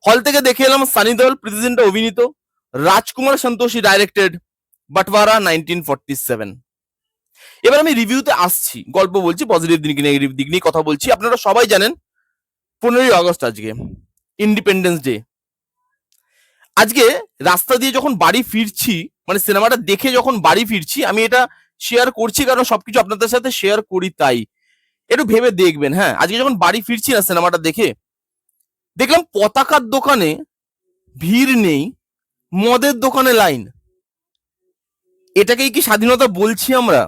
হল থেকে দেখে এলাম সানি দেওল প্রেসিডেন্ট অভিনীত, রাজকুমার সন্তোষী ডাইরেক্টেড, বাটওয়ারা 1947। এবার আমি রিভিউতে আসছি, গল্প বলছি, পজিটিভ দিক নেগেটিভ দিক নিয়ে কথা বলছি। আপনারা সবাই জানেন 15ই আগস্ট আজকে ইন্ডিপেন্ডেন্স ডে। আজকে রাস্তা দিয়ে যখন বাড়ি ফিরছি, মানে সিনেমাটা দেখে যখন বাড়ি ফিরছি, আমি এটা শেয়ার করছি কারণ সবকিছু আপনাদের সাথে শেয়ার করি তাই। একটু ভেবে দেখবেন। হ্যাঁ, আজকে যখন বাড়ি ফিরছি না সিনেমাটা দেখে, দেখলাম পতাকার দোকানে ভিড় নেই, মদের দোকানে লাইন। এটাকেই কি স্বাধীনতা বলছি আমরা?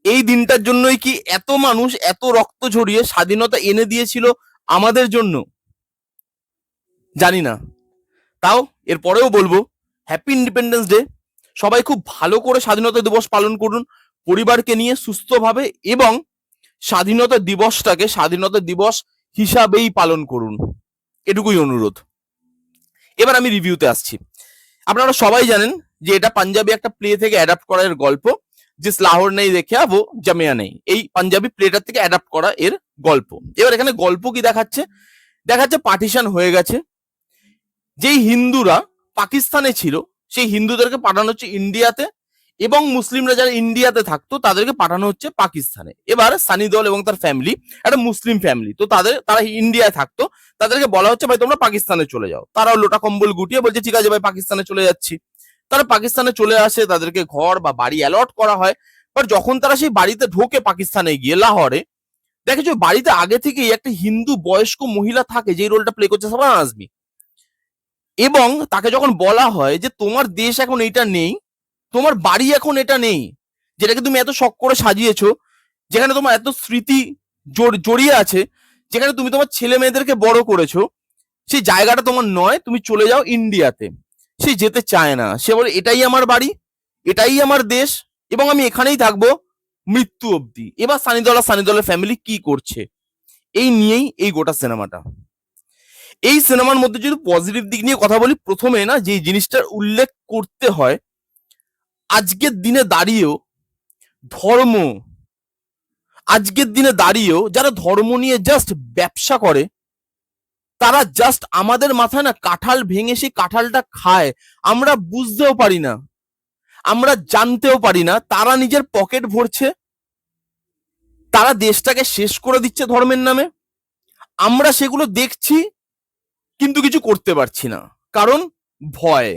এই দিনটার জন্যই কি এত মানুষ এত রক্ত ঝরিয়ে স্বাধীনতা এনে দিয়েছিল আমাদের জন্য? জানি না। তাও এরপরেও বলবো হ্যাপি ইন্ডিপেন্ডেন্স ডে। সবাই খুব ভালো করে স্বাধীনতা দিবস পালন করুন পরিবারকে নিয়ে সুস্থভাবে, এবং স্বাধীনতা দিবসটাকে স্বাধীনতা দিবস হিসাবেই পালন করুন, এটুকুই অনুরোধ। এবার আমি রিভিউতে আসছি। আপনারা সবাই জানেন যে এটা পাঞ্জাবি একটা প্লে থেকে অ্যাডাপ্ট করা এর গল্প। জিস লাহোর নেই দেখে ও জামিয়া নেই, এই পাঞ্জাবি প্লেটার থেকে অ্যাডাপ্ট করা এর গল্প। এবার এখানে গল্প কি দেখাচ্ছে? দেখাচ্ছে পার্টিশন হয়ে গেছে, যেই হিন্দুরা পাকিস্তানে ছিল সেই হিন্দুদেরকে পাঠানো হচ্ছে ইন্ডিয়াতে, এবং মুসলিমরা যারা ইন্ডিয়াতে থাকতো তাদেরকে পাঠানো হচ্ছে পাকিস্তানে। এবার সানি দেওল এবং তার ফ্যামিলি একটা মুসলিম ফ্যামিলি, তো তারা ইন্ডিয়ায় থাকতো, তাদেরকে বলা হচ্ছে ভাই তোমরা পাকিস্তানে চলে যাও। তারাও লোটা কম্বল গুটিয়ে বলছে ঠিক আছে ভাই পাকিস্তানে চলে যাচ্ছি। তারা পাকিস্তানে চলে আসে, তাদেরকে ঘর বা বাড়ি অ্যালট করা হয়। বাট যখন তারা সেই বাড়িতে ঢোকে পাকিস্তানে গিয়ে লাহোরে, দেখেছো বাড়িতে আগে থেকেই একটা হিন্দু বয়স্ক মহিলা থাকে, যে রোলটা প্লে করছে শাবানা আজমি। এবং তাকে যখন বলা হয় যে তোমার দেশ এখন এটা নেই, তোমার বাড়ি এখন এটা নেই, যেটাকে তুমি এত শখ করে সাজিয়েছো, যেখানে তোমার এত স্মৃতি জড়িয়ে আছে, যেখানে তুমি তোমার ছেলে মেয়েদেরকে বড় করেছো, সেই জায়গাটা তোমার নয়, তুমি চলে যাও ইন্ডিয়াতে। সে যেতে চায় না, সে বলে এটাই আমার বাড়ি, এটাই আমার দেশ, এবং আমি এখানেই থাকবো মৃত্যু অবধি। এবার সানি দেওলের ফ্যামিলি কি করছে, এই নিয়েই এই গোটা সিনেমাটা। এই সিনেমার মধ্যে যদি পজিটিভ দিক নিয়ে কথা বলি, প্রথমে না যে জিনিসটার উল্লেখ করতে হয়, আজকের দিনে দাঁড়িয়েও ধর্ম, আজকের দিনে দাঁড়িয়েও যারা ধর্ম নিয়ে জাস্ট ব্যবসা করে, তারা জাস্ট আমাদের মাথায় না কাঁঠাল ভেঙে সেই কাঁঠালটা খায়। আমরা বুঝতেও পারি না, আমরা জানতেও পারি না, তারা নিজের পকেট ভরছে, তারা দেশটাকে শেষ করে দিচ্ছে ধর্মের নামে। আমরা সেগুলো দেখছি কিন্তু কিছু করতে পারছি না, কারণ ভয়।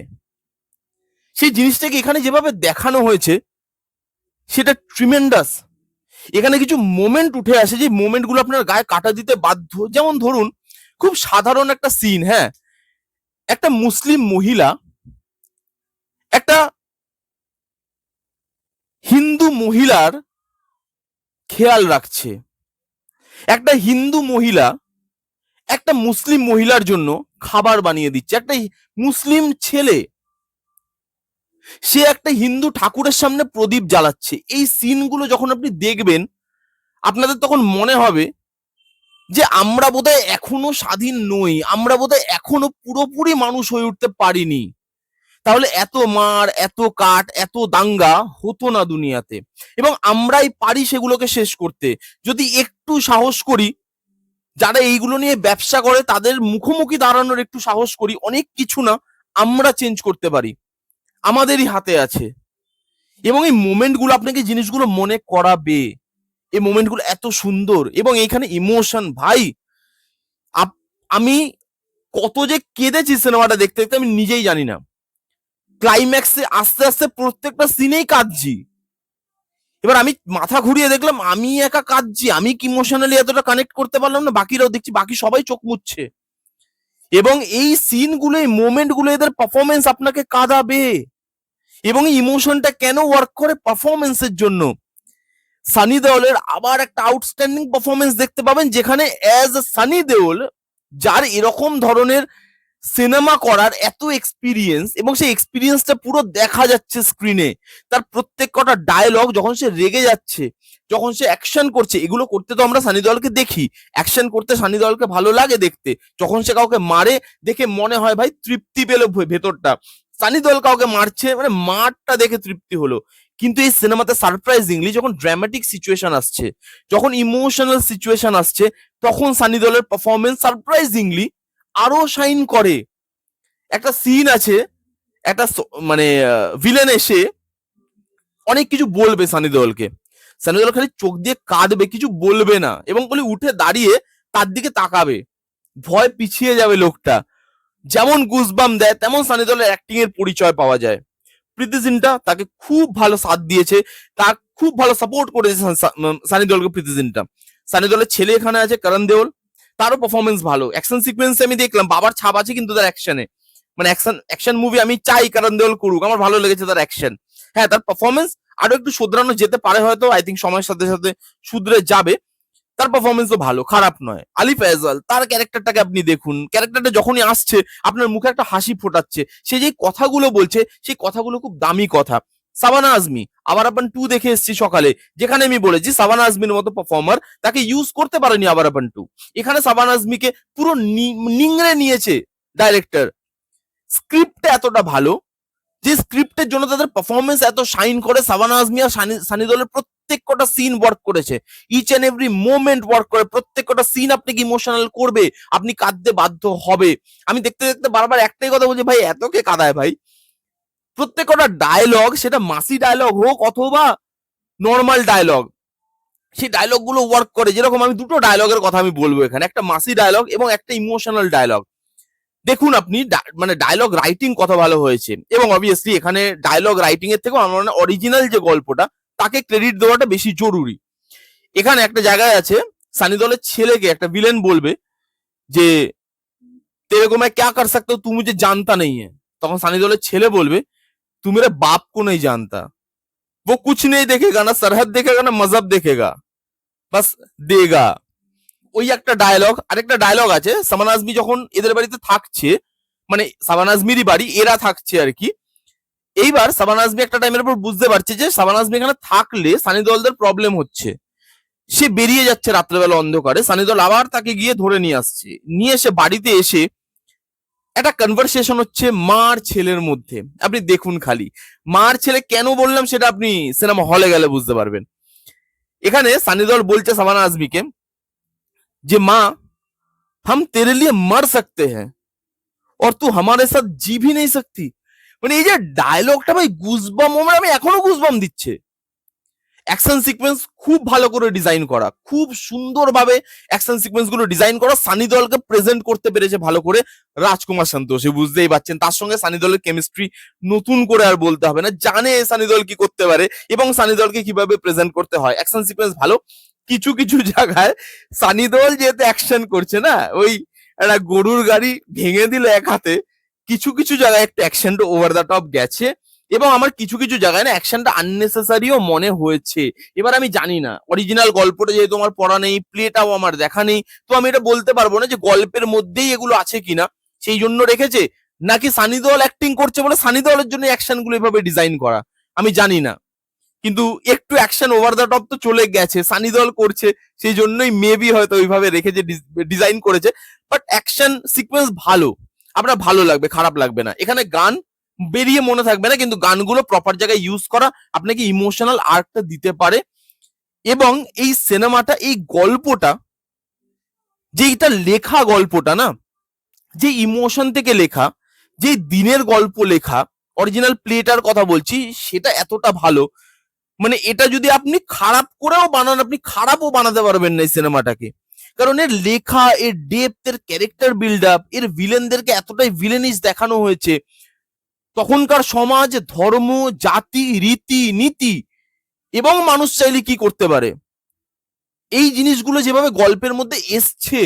সেই জিনিসটাকে এখানে যেভাবে দেখানো হয়েছে সেটা ট্রিমেন্ডাস। এখানে কিছু মোমেন্ট উঠে আসে, যে মোমেন্ট গুলো আপনার গায়ে কাটা দিতে বাধ্য। যেমন ধরুন, খুব সাধারণ একটা সিন, হ্যাঁ, একটা মুসলিম মহিলা একটা হিন্দু মহিলার খেয়াল রাখছে। একটা হিন্দু মহিলা একটা মুসলিম মহিলার জন্য খাবার বানিয়ে দিচ্ছে। একটা মুসলিম ছেলে সে একটা হিন্দু ঠাকুরের সামনে প্রদীপ জ্বালাচ্ছে। এই সিনগুলো যখন আপনি দেখবেন, আপনাদের তখন মনে হবে যে আমরা বোধহয় এখনো স্বাধীন নই, আমরা বোধহয় এখনো পুরোপুরি মানুষ হয়ে উঠতে পারিনি। তাহলে এত মার, এত কাট, এত দাঙ্গা হতো না দুনিয়াতে, এবং আমরাই পারি সেগুলোকে শেষ করতে যদি একটু সাহস করি। যারা এইগুলো নিয়ে ব্যবসা করে তাদের মুখোমুখি দাঁড়ানোর একটু সাহস করি, অনেক কিছু না আমরা চেঞ্জ করতে পারি, আমাদেরই হাতে আছে। এবং এই মোমেন্ট গুলো আপনাকে জিনিসগুলো মনে করাবে। এই মোমেন্ট গুলো এত সুন্দর, এবং এইখানে ইমোশন ভাই, আমি কত যে কেঁদেছি সিনেমাটা দেখতে দেখতে আমি নিজেই জানি না। ক্লাইম্যাক্সে আস্তে আস্তে প্রত্যেকটা সিনেই কাঁদছি। এবার আমি মাথা ঘুরিয়ে দেখলাম আমি একা কাঁদছি, আমি কি ইমোশনালি এতটা কানেক্ট করতে পারলাম না, বাকিরাও দেখছি বাকি সবাই চোখ মুছছে। এবং এই সিনগুলো, এই মোমেন্টগুলো, এদের পারফরমেন্স আপনাকে কাঁদাবে। এবং এই ইমোশনটা কেন ওয়ার্ক করে? পারফরমেন্সের জন্য। সানি দেওলের আবার একটা আউটস্ট্যান্ডিং পারফরমেন্স দেখতে পাবেন, যেখানে অ্যাজ সানি দেওল, যার এরকম ধরনের সিনেমা করার এত এক্সপিরিয়েন্স, এবং সেই এক্সপিরিয়েন্সটা পুরো দেখা যাচ্ছে স্ক্রিনে। তার প্রত্যেক কটা ডায়লগ, যখন সে রেগে যাচ্ছে, যখন সে অ্যাকশন করছে, এগুলো করতে তো আমরা সানি দেওলকে দেখি, অ্যাকশন করতে সানি দেওলকে ভালো লাগে দেখতে। যখন সে কাউকে মারে দেখে মনে হয় ভাই তৃপ্তি পেল ভেতরটা। সানি দেওল কাউকে মারছে, মানে মারটা দেখে তৃপ্তি হলো। কিন্তু এই সিনেমাতে সারপ্রাইজিংলি যখন ড্রামাটিক সিচুয়েশন আসছে, যখন ইমোশনাল সিচুয়েশন আসছে, তখন সানি দেওলের পারফরমেন্স সারপ্রাইজিংলি আরো শাইন করে। একটা সিন আছে, একটা মানে ভিলেন এসে অনেক কিছু বলবে সানি দেওলকে, সানি দেওল খালি চোখ দিয়ে কাঁদবে, কিছু বলবে না, এবং বলে উঠে দাঁড়িয়ে তার দিকে তাকাবে, ভয় পিছিয়ে যাবে লোকটা। যেমন গুজবাম দেয় তেমন সানি দেওলের অ্যাক্টিং এর পরিচয় পাওয়া যায়। প্রীতি জিন্টা তাকে খুব ভালো সাথ দিয়েছে, তার খুব ভালো সাপোর্ট করেছে সানি দেওলকে প্রীতি জিন্টা। সানি দেওলের ছেলে এখানে আছে করণ দেওল, তারও পারফরমেন্স ভালো। অ্যাকশন সিকোয়েন্সে আমি দেখলাম বাবার ছাপ আছে কিন্তু তার অ্যাকশনে, মানে অ্যাকশন মুভি আমি চাই করণ দেওল করুক, আমার ভালো লেগেছে তার অ্যাকশন। হ্যাঁ, তার পারফরমেন্স আরো একটু শুধরানো যেতে পারে হয়তো, আই থিঙ্ক সময়ের সাথে সাথে শুধরে যাবে। তার পারফরমেন্সও ভালো, খারাপ নয়। আলি ফয়সাল, তার ক্যারেক্টারটাকে আপনি দেখুন, ক্যারেক্টারটা যখনই আসছে আপনার মুখে একটা হাসি ফোটাচ্ছে, সে যে কথাগুলো বলছে সেই কথাগুলো খুব দামি কথা। সাবানা আজমি, আবার আপন 2 দেখে এসেছি সকালে, যেখানে আমি বলেছি সাবানা আজমির মতো পারফর্মার তাকে ইউজ করতে পারেনি আবার আপন 2। এখানে সাবানা আজমিকে পুরো নিংড়ে নিয়েছে ডাইরেক্টর। স্ক্রিপ্টটা এতটা ভালো যে স্ক্রিপ্টের জন্য তাদের পারফরমেন্স এত শাইন করে। সাবানা আজমি আর সানি দেওলের প্রত্যেক কটা সিন ওয়ার্ক করেছে, each and every moment work করে। প্রত্যেক কটা সিন আপনাকে ইমোশনাল করবে, আপনি কাঁদতে বাধ্য হবে। আমি দেখতে দেখতে বারবার একটাই কথা বলছি, ভাই এত কে কাঁদায় ভাই। প্রত্যেক কটা ডায়লগ, সেটা মাসি ডায়লগ হোক অথবা নর্মাল ডায়লগ, সেই ডায়লগ গুলো ওয়ার্ক করে। যেরকম আমি দুটো ডায়লগের কথা আমি বলবো এখানে, একটা মাসি ডায়লগ এবং একটা ইমোশনাল ডায়লগ। দেখুন আপনি মানে ডায়লগ রাইটিং কত ভালো হয়েছে, এবং অবভিয়াসলি এখানে ডায়লগ রাইটিং এর থেকেও আমার মনে হয় অরিজিনাল যে গল্পটা তাকে ক্রেডিট দেওয়াটা বেশি জরুরি। এখানে একটা জায়গায় আছে সানি দেওলের ছেলেকে একটা ভিলেন বলবে যে तेरे को मैं क्या कर सकता हूँ, तू मुझे जानता नहीं है। তখন সানি দেওলের ছেলে বলবে तू मेरे बाप को नहीं जानता, वो कुछ नहीं देखेगा, ना सरहद देखेगा ना मजहब देखेगा, बस देगा। ওই একটা ডায়লগ। আরেকটা ডায়লগ আছে, সাবানা আজমি যখন এদের বাড়িতে থাকছে, মানে সাবানা আজমিরই বাড়ি, এরা থাকছে আর কি। এইবার সাবানা আজমি একটা টাইমের পর বুঝতে পারছে যে সাবানা আজমি এখানে থাকলে সানি দেওলদের প্রবলেম হচ্ছে। সে বেরিয়ে যাচ্ছে রাত্রেবেলা অন্ধকারে, সানি দেওল আবার তাকে গিয়ে ধরে নিয়ে আসছে। নিয়ে এসে বাড়িতে এসে একটা কনভারসেশন হচ্ছে মা আর ছেলের মধ্যে। আপনি দেখুন খালি, মা আর ছেলে কেন বললাম সেটা আপনি সিনেমা হলে গেলে বুঝতে পারবেন। এখানে সানি দেওল বলছে সাবানা আজমিকে যে মা, हम तेरे लिए मर सकते हैं और तू हमारे साथ जी भी नहीं सकती। মানে এই যে ডায়লগটা ভাই গুজবাম, মানে আমি এখনো গুজবাম দিচ্ছে। অ্যাকশন সিকোয়েন্স খুব ভালো করে ডিজাইন করা, খুব সুন্দরভাবে অ্যাকশন সিকোয়েন্স গুলো ডিজাইন করা। সানি দেওলকে প্রেজেন্ট করতে পেরেছে ভালো করে রাজকুমার সন্তোষী, বুঝতেই পারছেন। তার সঙ্গে সানি দেওলের কেমিস্ট্রি নতুন করে আর বলতে হবে না, জানে সানি দেওল কি করতে পারে এবং সানি দেওলকে কিভাবে প্রেজেন্ট করতে হয়। অ্যাকশন সিকোয়েন্স ভালো। কিছু কিছু জায়গায় সানি দেওল যেহেতু অ্যাকশন করছে না, ওই একটা গরুর গাড়ি ভেঙে দিল এক হাতে, কিছু কিছু জায়গায় একটা অ্যাকশনটা ওভার দ্য টপ গেছে, এবং আমার কিছু কিছু জায়গায় না অ্যাকশনটা আননেসেসারিও মনে হয়েছে। এবার আমি জানি না, অরিজিনাল গল্পটা যেহেতু আমার পড়া নেই, প্লেটাও আমার দেখা নেই, তো আমি এটা বলতে পারবো না যে গল্পের মধ্যেই এগুলো আছে কিনা, সেই জন্য রেখেছে, নাকি সানি দেওল অ্যাক্টিং করছে বলে সানি দেওলের জন্য অ্যাকশন গুলো এভাবে ডিজাইন করা, আমি জানি না। কিন্তু একটু অ্যাকশন ওভার দ্য টপ তো চলে গেছে, সানি দেওল করছে সেই জন্যই মেবি হয়তো ওইভাবে রেখেছে, ডিজাইন করেছে। বাট অ্যাকশন সিকোয়েন্স ভালো, আপনার ভালো লাগবে, খারাপ লাগবে না। এখানে গান বেরিয়ে মনে থাকবে না, কিন্তু গানগুলো প্রপার জায়গায় ইউজ করা আপনাকে ইমোশনাল আর্টটা দিতে পারে। এবং এই সিনেমাটা, এই গল্পটা, যেটা লেখা গল্পটা না, যে ইমোশন থেকে লেখা, যে দিনের গল্প লেখা, অরিজিনাল প্লেটার কথা বলছি, সেটা এতটা ভালো। মানে এটা যদি আপনি খারাপ করেও বানান, আপনি খারাপও বানাতে পারবেন না এই সিনেমাটাকে, কারণ এর লেখা, এর ডেপথ, এর ক্যারেক্টার বিল্ড আপ, এর ভিলেনদেরকে এতটাই ভিলেনিস দেখানো হয়েছে। তখনকার সমাজ, ধর্ম, জাতি, রীতি নীতি এবং মানুষ চাইলে কি করতে পারে, এই জিনিসগুলো যেভাবে গল্পের মধ্যে এসছে,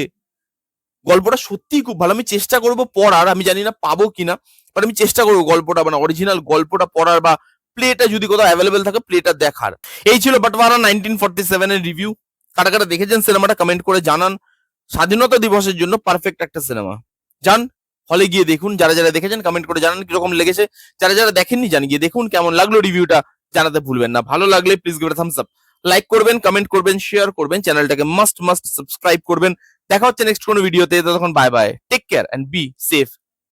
গল্পটা সত্যিই খুব ভালো। আমি চেষ্টা করব পড়ার, আমি জানি না পাবো কিনা, বাট আমি চেষ্টা করবো গল্পটা, মানে অরিজিনাল গল্পটা পড়ার, বা প্লেটা যদি কোথাও অ্যাভেলেবেল থাকে প্লেটা দেখার। এই ছিল বাটওয়ারা 1947 এর রিভিউ। কারা কারা দেখেছেন সিনেমাটা কমেন্ট করে জানান। স্বাধীনতা দিবসের জন্য পারফেক্ট একটা সিনেমা, যান হলে গিয়ে দেখুন। যারা যারা দেখেছেন কমেন্ট করে জানান কিরকম লেগেছে, যারা যারা দেখেননি জান গিয়ে দেখুন কেমন লাগলো রিভিউটা, জানাতে ভুলবেন না। ভালো লাগলে please give it a Thums up, like করবেন, কমেন্ট করবেন, শেয়ার করবেন, চ্যানেলটাকে মাস্ট সাবস্ক্রাইব করবেন। দেখা হচ্ছে নেক্সট কোনো ভিডিওতে, ততক্ষণ bye bye, take care and be safe.